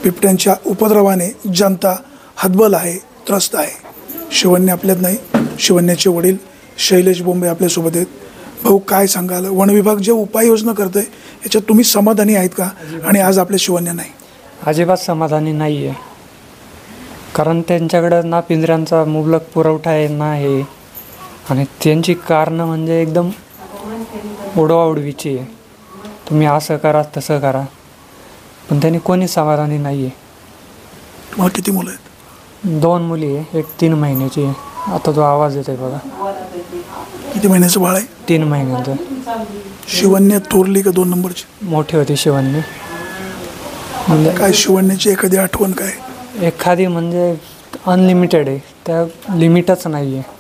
बिबट्यांच्या उपद्रवाने जनता हतबल आहे, त्रस्त आहे. शिवण्य आपल्यात नाही, शिवण्याचे वडील शैलेश बोंबे आपल्यासोबत आहेत. भाऊ, काय सांगाल, वन विभाग जे उपाययोजना करतोय याच्यात तुम्ही समाधानी आहेत का? आणि आज आपल्या शिवण्य नाही. अजिबात समाधानी नाही आहे, कारण त्यांच्याकडं ना पिंजऱ्यांचा मुबलक पुरवठा आहे ना हे, आणि त्यांची कारणं म्हणजे एकदम उडवाउडवीची आहे. तुम्ही असं करा तसं करा, पण त्यांनी कोणी समाधानी नाही आहे. तुम्हाला किती मुलं आहेत? 2 मुली आहे, एक 3 महिन्याची आहे. आता तो आवाज येतोय बघा. किती महिन्याचं बाळ आहे? 3 महिन्यांचं. शिवण्य थोरली का 2 नंबरची? मोठी होती शिवण्य. काय शिवण्याची एखादी आठवण काय? एखादी म्हणजे अनलिमिटेड आहे, त्या लिमिटच नाही आहे.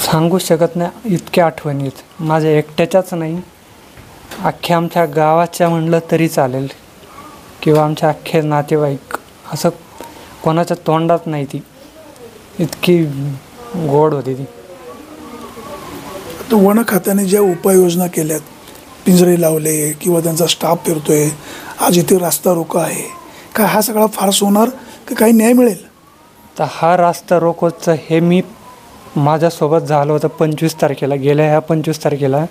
सांगू शकत नाही इतक्या आठवणीत. माझ्या एकट्याच्याच नाही, अख्ख्या आमच्या गावाच्या म्हणलं तरी चालेल, किंवा आमच्या अख्खे नातेवाईक, असं कोणाच्या तोंडात नाही ती. इतकी गोड होती ती. तर वन खात्याने ज्या उपाययोजना केल्यात, पिंजरे लावले किंवा त्यांचा स्टाफ फिरतोय, आज इथे रास्ता रोको आहे, काय हा सगळा फारस होणार की काही न्याय मिळेल? तर हा रास्ता रोकोचं हे मी माझ्यासोबत झालं होतं 25 तारखेला. गेल्या ह्या 25 तारखेला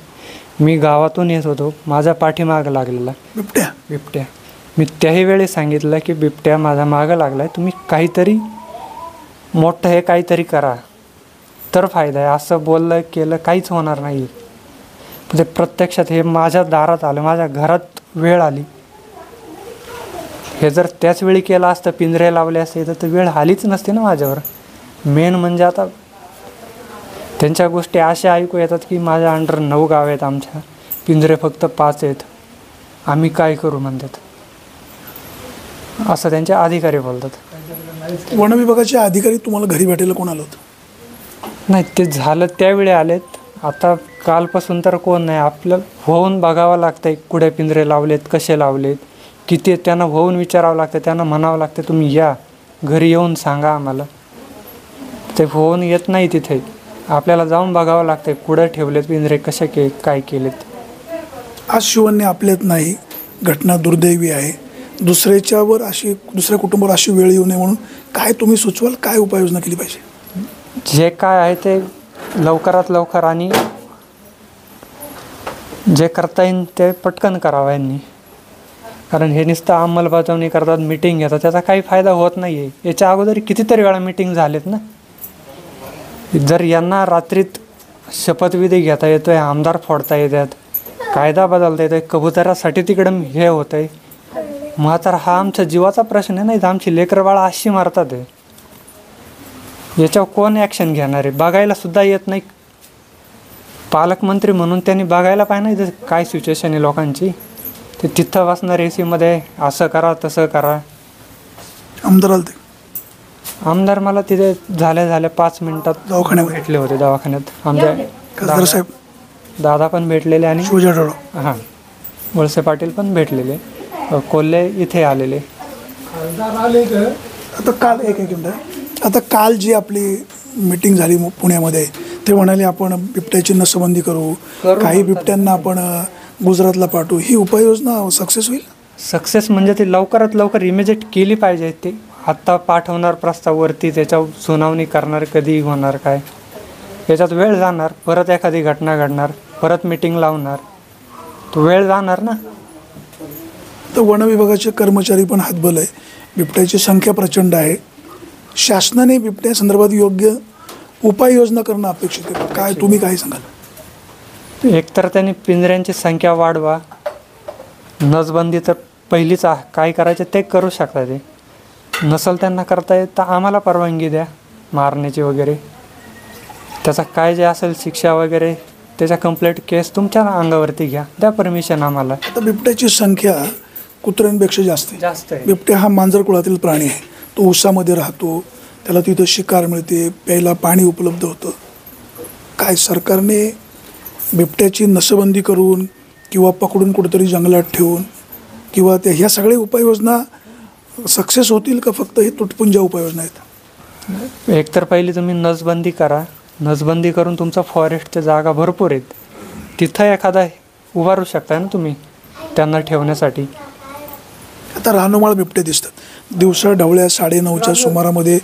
मी गावातून येत होतो, माझ्या पाठीमागं लागलेला बिबट्या. मी त्याही वेळी सांगितलं की बिबट्या माझ्या मागं लागला आहे, तुम्ही काहीतरी मोठं हे काहीतरी करा तर फायदा आहे. असं बोललं केलं काहीच होणार नाही. म्हणजे प्रत्यक्षात हे माझ्या दारात आलं, माझ्या घरात वेळ आली. हे जर त्याच वेळी केलं असतं, पिंजरे लावले असते, तर वेळ आलीच नसते ना माझ्यावर. मेन म्हणजे आता त्यांच्या गोष्टी अशा ऐकू येतात की माझ्या अंडर 9 गाव आहेत, आमच्या पिंजरे फक्त 5 आहेत, आम्ही काय करू म्हणतात, असं त्यांचे अधिकारी बोलतात. वन विभागाचे अधिकारी तुम्हाला घरी भेटायला कोण आलं होतं? नाही, ते झालं त्यावेळी आलेत. आता कालपासून तर कोण नाही. आपलं होऊन बघावं लागतं आहे, कुठे पिंजरे लावलेत, कसे लावलेत, किती. त्यांना होऊन विचारावं लागतं, त्यांना म्हणावं लागतं तुम्ही या घरी येऊन सांगा आम्हाला. ते होऊन येत नाही तिथे, आपल्याला जाऊन बघावं लागतं कुठे ठेवलेत पिंजरे, कसे काय केलेत. आज शिवण्य आपल्यात नाही, घटना दुर्दैवी आहे. दुसऱ्या कुटुंबावर अशी वेळ येऊ नये म्हणून काय तुम्ही सुचवाल, काय उपाययोजना केली पाहिजे? जे काय आहे ते लवकरात लवकर आणि जे करता येईल ते पटकन करावं यांनी. कारण हे नुसतं अंमलबजावणी करतात, मिटिंग घेतात, त्याचा काही फायदा होत नाही आहे. याच्या अगोदर कितीतरी वेळा मिटिंग झालेत ना. जर यांना रात्रीत शपथविधी घेता येतो आहे, आमदार फोडता येतात, कायदा बदलता येतो आहे, कबुतरासाठी तिकडं हे होतं आहे, मग तर हा आमच्या जीवाचा प्रश्न आहे. नाही तर आमची लेकरं बाळा अशी मारतात आहे, याच्यावर कोण ॲक्शन घेणार आहे? बघायला सुद्धा येत नाही. पालकमंत्री म्हणून त्यांनी बघायला पाहिजे नाही काय सिच्युएशन आहे लोकांची. ते तिथं बसणार AC-मध्ये असं करा तसं करा. आमदार आले ते? आमदार मला तिथे झाल्या 5 मिनिटात दवाखान्यात भेटले होते. दवाखान्यात आमच्या खासदार साहेब, दादा पण भेटलेले आणि हां वळसे पाटील पण भेटलेले, कोल्हे इथे आलेले. आता काल एक मिनिट, आता काल जी आपली मीटिंग झाली पुण्यामध्ये, ते म्हणाले आपण बिबट्याची नसबंदी करू, काही बिबट्यांना आपण गुजरातला पाठवू. ही उपाययोजना सक्सेस होईल? सक्सेस म्हणजे ते लवकरात लवकर इमिजिएट केली पाहिजे. ते आत्ता पाठवणार प्रस्ताववरती, त्याच्यावर सुनावणी करणार, कधी होणार काय, याच्यात वेळ जाणार. परत एखादी घटना घडणार, परत मीटिंग लावणार, तो वेळ जाणार ना. तर वन विभागाचे कर्मचारी पण हातबल आहे, बिबट्याची संख्या प्रचंड आहे. शासनाने बिबट्या संदर्भात योग्य उपाययोजना करणं अपेक्षित आहे. काय तुम्ही काय सांगाल? एकतर त्यांनी पिंजऱ्यांची संख्या वाढवा, नसबंदी तर पहिलीच काय करायचं ते करू शकता. ते नसल त्यांना करता येत तर आम्हाला परवानगी द्या मारण्याची वगैरे. त्याचा काय जे असेल शिक्षा वगैरे, त्याच्या कंप्लेंट केस तुमच्या अंगावरती घ्या, द्या परमिशन आम्हाला. आता बिबट्याची संख्या कुत्र्यांपेक्षा जास्त आहे. बिबट्या हा मांजर कुळातील प्राणी आहे. तो उसामध्ये राहतो, त्याला तिथं शिकार मिळते, प्यायला पाणी उपलब्ध होतं. काय सरकारने बिबट्याची नसबंदी करून किंवा पकडून कुठेतरी जंगलात ठेवून किंवा ह्या सगळ्या उपाययोजना सक्सेस होतील का फक्त हे तुटपुंज्या उपाययोजना आहेत? एकतर पहिली तुम्ही नसबंदी करा. नसबंदी करून तुमचा फॉरेस्टच्या जागा भरपूर आहेत, तिथं एखादा उभारू शकताय ना तुम्ही त्यांना ठेवण्यासाठी. आता रानोमाळ बिबटे दिसतात दिवसा ढवळ्या 9:30च्या सुमारामध्ये.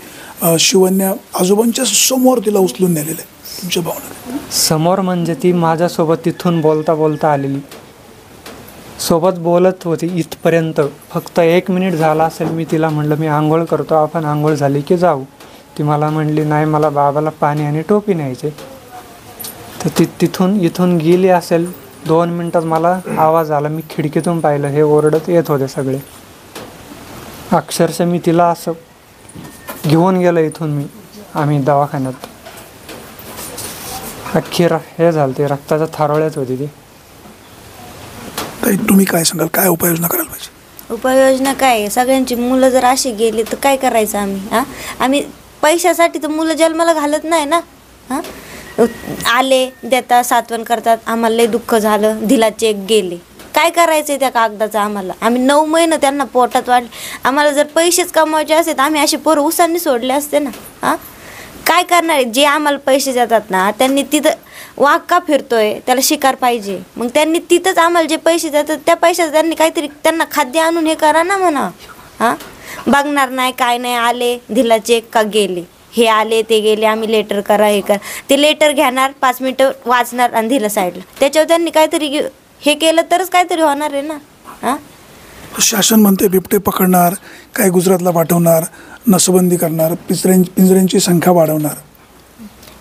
शिवन्या आजोबांच्या समोर तिला उचलून नेलेलं आहे. तुमच्या भावना? समोर म्हणजे ती माझ्यासोबत तिथून बोलता बोलता आलेली, सोबत बोलत होती इथपर्यंत. फक्त 1 मिनिट झाला असेल, मी तिला म्हणलं मी आंघोळ करतो, आपण आंघोळ झाली की जाऊ. ती मला म्हणली नाही, मला बाबाला पाणी आणि टोपी न्यायचे. तर ती इथून गेली असेल. 2 मिनटात मला आवाज आला, मी खिडकीतून पाहिलं, हे ओरडत येत होते सगळे. अक्षरशः मी तिला असं घेऊन गेलो इथून आम्ही दवाखान्यात. अख्खी हे झालं, ते रक्ताच्या थारोळ्यात होती ती. ताई, तुम्ही काय सांगाल, काय उपाययोजना करायला पाहिजे? उपाययोजना काय, सगळ्यांची मुलं जर अशी गेली तर काय करायचं आम्ही? आम्ही पैशासाठी तर मुलं जन्माला घालत नाही ना. आले देतात, सातवण करतात, आम्हाला लई दुःख झालं, दिला चेक गेले. काय करायचं त्या कागदाचं आम्हाला? आम्ही 9 महिने त्यांना पोटात वाढले. आम्हाला जर पैसेच कमवायचे असेल तर आम्ही असे पोरं उसांनी सोडले असते ना. काय करणार आहे? जे आम्हाला पैसे देतात ना, त्यांनी तिथं वाघ का फिरतोय, त्याला शिकार पाहिजे. मग त्यांनी तिथंच आम्हाला जे पैसे देतात त्या पैशाचं त्यांनी काहीतरी त्यांना खाद्य आणून हे करा ना म्हणा. बघणार नाही, काय नाही, आले दिला चेक का गेले, हे आले ते गेले, आम्ही लेटर करा हे करा. ते लेटर घेणार, 5 मिनटं वाचणार आणि दिलं साईडला. त्याच्यावर त्यांनी काहीतरी हे केलं तरच काहीतरी होणार आहे ना. शासन म्हणते बिबटे पकडणार, काय गुजरातला पाठवणार, नसबंदी करणार, पिंजऱ्यांची संख्या वाढवणार.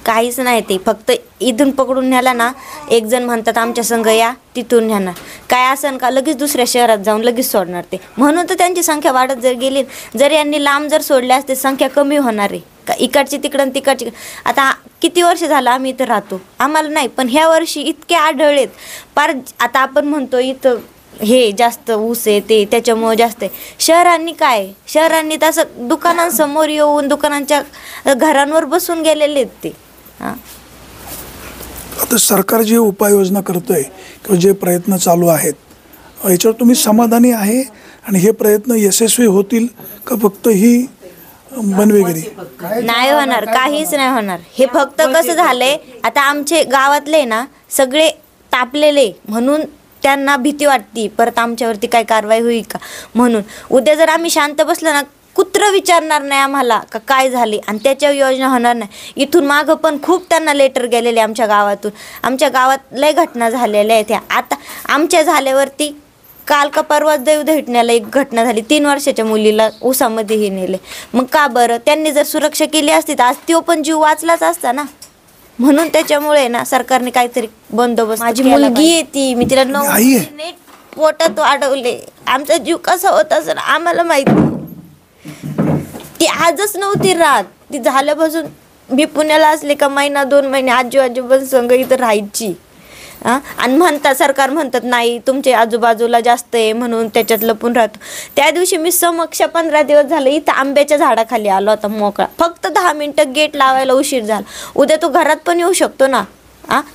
काहीच नाही. ते फक्त इथून पकडून न्याला ना, एक जण म्हणतात आमच्या संघ या, तिथून न्याणार. काय असं का लगेच दुसऱ्या शहरात जाऊन लगेच सोडणार ते. म्हणून तर त्यांची संख्या वाढत जर गेली, जर यांनी लांब जर सोडले असते संख्या कमी होणार आहे का. इकडची तिकडं तिकडची. आता किती वर्ष झालं आम्ही इथं राहतो, आम्हाला नाही, पण ह्या वर्षी इतके आढळलेत पार. आता आपण म्हणतो इथं हे जास्त ऊस आहे ते त्याच्यामुळं जास्त आहे. शहरांनी तसं दुकानांसमोर येऊन दुकानांच्या घरांवर बसून गेलेले आहेत ते. आता सरकार जे उपाययोजना करतंय किंवा जे प्रयत्न चालू आहेत, याच्यावर तुम्ही समाधानी आहे? आणि हे प्रयत्न यशस्वी होतील का फक्त ही बनवेगिरी? नाही होणार, काहीच नाही होणार. हे फक्त कसं झालंय, आता आमचे गावातले ना सगळे तापलेले, म्हणून त्यांना भीती वाटती परत आमच्यावरती काय कारवाई होईल का म्हणून. उद्या जर आम्ही शांत बसलो ना, कुत्रं विचारणार नाही आम्हाला का काय झाले, आणि त्याच्यावर योजना होणार नाही. इथून मागं पण खूप त्यांना लेटर गेलेले आमच्या गावातून. आमच्या गावात लय घटना झालेल्या आहेत ह्या. आता आमच्या झाल्यावरती काल का परवा देवधटण्याला एक घटना झाली, 3 वर्षाच्या मुलीला ऊसामध्ये हे नेले. मग का बरं? त्यांनी जर सुरक्षा केली असती तर आज तो पण जीव वाचलाच असता ना. म्हणून त्याच्यामुळे ना सरकारने काहीतरी बंदोबस्त. माझी मुलगी आहे ती, मी तिला 9 महिने पोटात वाढवले. आमचा जीव कसा होता असं आम्हाला माहिती. ती आजच नव्हती राहत, ती झाल्यापासून मी पुण्याला असले का महिना 2 महिने आजोबां संग इथं राहायची. आणि सरकार म्हणतात नाही तुमच्या आजूबाजूला जास्त आहे म्हणून त्याच्यात लपून राहतो. त्या दिवशी मी समक्ष 15 दिवस झाले इथं आंब्याच्या झाडाखाली आलो होता मोकळा. फक्त 10 मिनटं गेट लावायला उशीर झाला. उद्या तो घरात पण येऊ शकतो ना.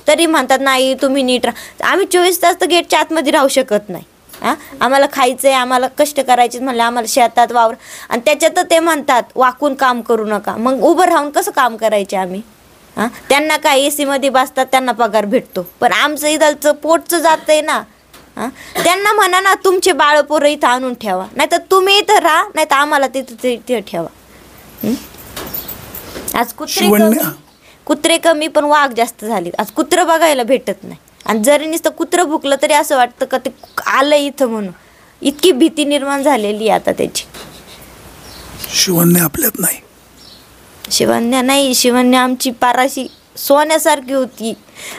तरी म्हणतात नाही तुम्ही नीट राहा. आम्ही 24 तास तर गेटच्या आतमध्ये राहू शकत नाही. आम्हाला खायचंय, आम्हाला कष्ट करायचे म्हणलं, आम्हाला शेतात वावर. आणि त्याच्यात ते म्हणतात वाकून काम करू नका. मग उभं राहून कसं काम करायचे आम्ही? त्यांना काय AC मध्ये बसतात, त्यांना पगार भेटतो, पण आमचं इथलचं पोटचं जातंय ना. त्यांना म्हणा ना तुमचे बाळ पोरं इथं आणून ठेवा, नाही तर तुम्ही इथं राहा, नाही तर आम्हाला तिथं ठेवा. आज कुत्रे कमी पण वाघ जास्त झाले. आज कुत्रं बघायला भेटत नाही. आणि जरी नुसतं कुत्रं भुकलं तरी असं वाटतं का ते आलं इथं म्हणून. इतकी भीती निर्माण झालेली आता त्याची. शिवन्या आपल्यात नाही. शिवन्या नाही, शिवन्या आमची पाराशी सोन्यासारखी होती.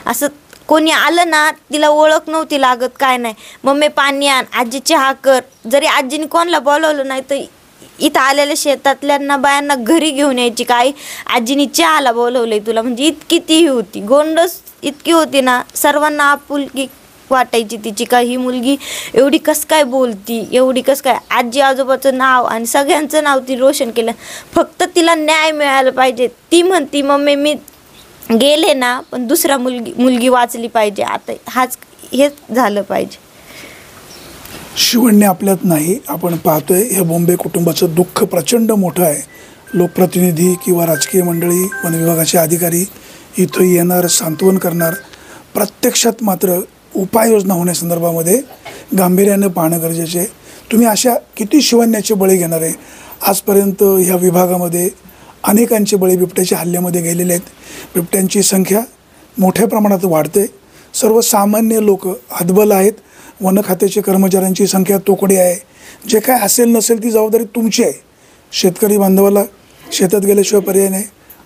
असं कोणी आलं ना तिला ओळख नव्हती लागत, काय नाही. मम्मी पाणी आण, आजी चहा कर. जरी आजीने कोणाला बोलवलं नाही तर इथं आलेल्या शेतातल्यांना बायांना घरी घेऊन यायची. काय आजीने चहाला बोलवलंय तुला, म्हणजे इतकी ती होती, गोंडस इतकी होती ना. सर्वांना आपुलकी वाटायची तिची. का ही मुलगी एवढी कस काय बोलती, एवढी कस काय. आजी आजोबाचं नाव आणि सगळ्यांचं नाव ती रोशन केलं. फक्त तिला न्याय मिळायला पाहिजे. ती म्हणती मम्मी मी गेले ना पण दुसरा मुलगी वाचली पाहिजे. आता हेच झालं पाहिजे. शिवण्या आपल्यात नाही. आपण पाहतोय हे बॉम्बे कुटुंबाचं दुःख प्रचंड मोठं आहे. लोकप्रतिनिधी किंवा राजकीय मंडळी, वन विभागाचे अधिकारी इथं येणार, सांत्वन करणार. प्रत्यक्षात मात्र उपाययोजना होण्यासंदर्भामध्ये गांभीर्यानं पाहणं गरजेचे आहे. तुम्ही अशा किती शिवण्याचे बळी घेणार आहे? आजपर्यंत ह्या विभागामध्ये अनेकांचे बळी बिबट्याच्या हल्ल्यामध्ये गेलेले आहेत. बिबट्यांची संख्या मोठ्या प्रमाणात वाढते. सर्वसामान्य लोक हतबल आहेत. वन खात्याच्या कर्मचाऱ्यांची संख्या तोकडी आहे. जे काय असेल नसेल ती जबाबदारी तुमची आहे. शेतकरी बांधवाला शेतात गेल्याशिवाय पर्याय नाही.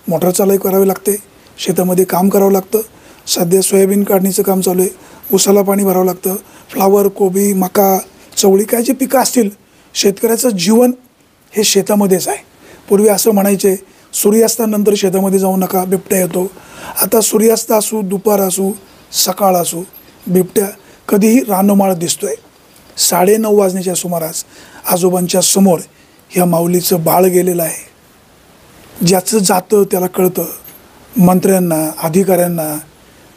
मोटर चालू करावी लागते, शेतामध्ये काम करावं लागतं. सध्या सोयाबीन काढणीचं काम चालू आहे. ऊसाला पाणी भरावं लागतं. फ्लावर, कोबी, मका, चवळी काय जे पिकं असतील, शेतकऱ्याचं जीवन हे शेतामध्येच आहे. पूर्वी असं म्हणायचे सूर्यास्तानंतर शेतामध्ये जाऊ नका, बिबट्या येतो. आता सूर्यास्त असू, दुपार असू, सकाळ असू, बिबट्या कधीही रानोमाळ दिसतो आहे. 9:30 वाजण्याच्या सुमारास आजोबांच्या समोर ह्या माऊलीचं बाळ गेलेलं आहे. ज्याचं जातं त्याला कळतं. मंत्र्यांना, अधिकाऱ्यांना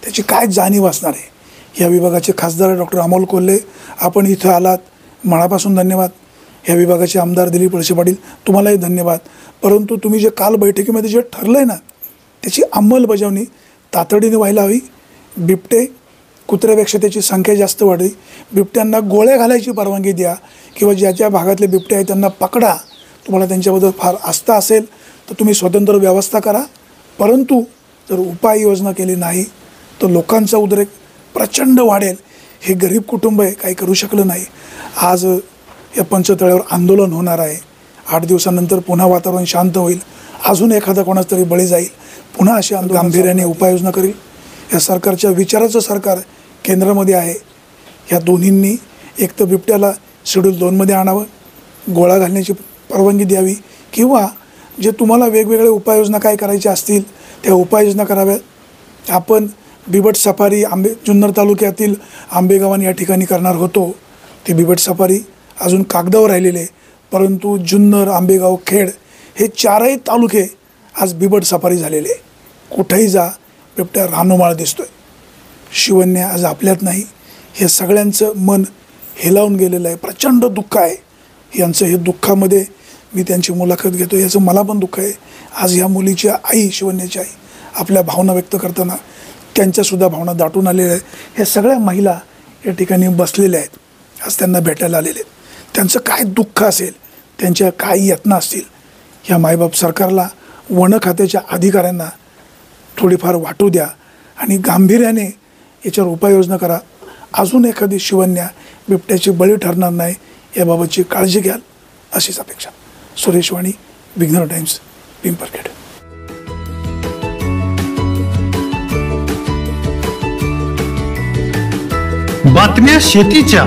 त्याची काय जाणीव असणार आहे. या विभागाचे खासदार डॉक्टर अमोल कोल्हे, आपण इथं आलात, मनापासून धन्यवाद. या विभागाचे आमदार दिलीप वळसे पाटील, तुम्हालाही धन्यवाद. परंतु तुम्ही जे काल बैठकीमध्ये जे ठरलं आहे ना, त्याची अंमलबजावणी तातडीने व्हायला हवी. बिबटे कुत्र्यापेक्षा त्याची संख्या जास्त वाढली. बिबट्यांना गोळ्या घालायची परवानगी द्या किंवा ज्या ज्या भागातले बिबटे आहेत त्यांना पकडा. तुम्हाला त्यांच्याबद्दल फार आस्था असेल तर तुम्ही स्वतंत्र व्यवस्था करा. परंतु जर उपाययोजना केली नाही तर लोकांचा उद्रेक प्रचंड वाढेल. हे गरीब कुटुंब आहे, काही करू शकलं नाही. आज या पंचतळ्यावर आंदोलन होणार आहे. 8 दिवसानंतर पुन्हा वातावरण शांत होईल. अजून एखादा कोणाचा तरी बळी जाईल. पुन्हा अशी गांभीर्याने उपाययोजना करेल. या सरकारच्या विचाराचं सरकार केंद्रामध्ये आहे. ह्या दोन्हींनी एक तर बिबट्याला शेड्यूल 2मध्ये आणावं, गोळा घालण्याची परवानगी द्यावी, किंवा जे तुम्हाला वेगवेगळे उपाययोजना काय करायच्या असतील त्या उपाययोजना कराव्यात. आपण बिबट सफारी जुन्नर तालुक्यातील आंबेगाव या ठिकाणी करणार होतो. ती बिबट सफारी अजून कागदावर राहिलेले आहे. परंतु जुन्नर, आंबेगाव, खेड हे 4ही तालुके आज बिबट सफारी झालेले आहे. कुठेही जा बिबट्या रानोमाळ दिसतोय. शिवण्या आज आपल्यात नाही. हे सगळ्यांचं मन हेलावून गेलेलं आहे. प्रचंड दुःख आहे यांचं. हे दुःखामध्ये मी त्यांची मुलाखत घेतो, याचं मला पण दुःख आहे. आज ह्या मुलीची आई, शिवण्याची आई, आपल्या भावना व्यक्त करताना त्यांच्यासुद्धा भावना दाटून आलेल्या आहेत. ह्या सगळ्या महिला या ठिकाणी बसलेल्या आहेत. आज त्यांना भेटायला आलेले आहेत. त्यांचं काय दुःख असेल, त्यांच्या काय यातना असतील, ह्या मायबाप सरकारला, वन खात्याच्या अधिकाऱ्यांना थोडीफार वाटू द्या आणि गांभीर्याने याच्यावर उपाययोजना करा. अजून एखादी शिवण्या बिबट्याची बळी ठरणार नाही याबाबतची काळजी घ्याल अशीच अपेक्षा. सुरेश वाणी, विघ्नर टाइम्स, पिंपरखेड. बातम्या शेतीच्या,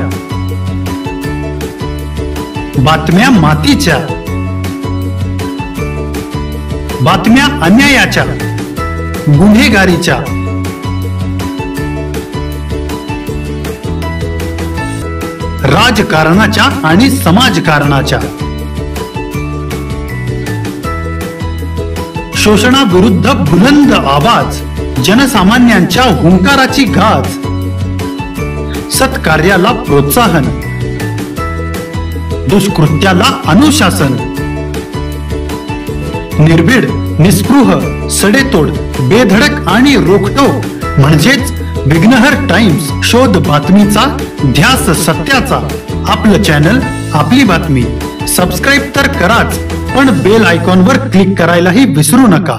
बातम्या मातीच्या, बातम्या अन्यायाच्या, गुन्हेगारीच्या, राजकारणाच्या आणि समाजकारणाच्या, शोषणाविरुद्ध बुलंद आवाज, जनसामान्यांच्या हुंकाराची गाज, सत्कार्याला प्रोत्साहन, दुष्कृत्याला अनुशासन, निर्भीड, निस्पृह, सडेतोड, बेधडक आणि रोखटोक म्हणजेच विघ्नहर टाइम्स. शोध बातमीचा, ध्यास सत्याचा. आपलं चॅनल, आपली बातमी. सबस्क्राईब तर कराच, पण बेल आयकॉनवर क्लिक करायलाही विसरू नका.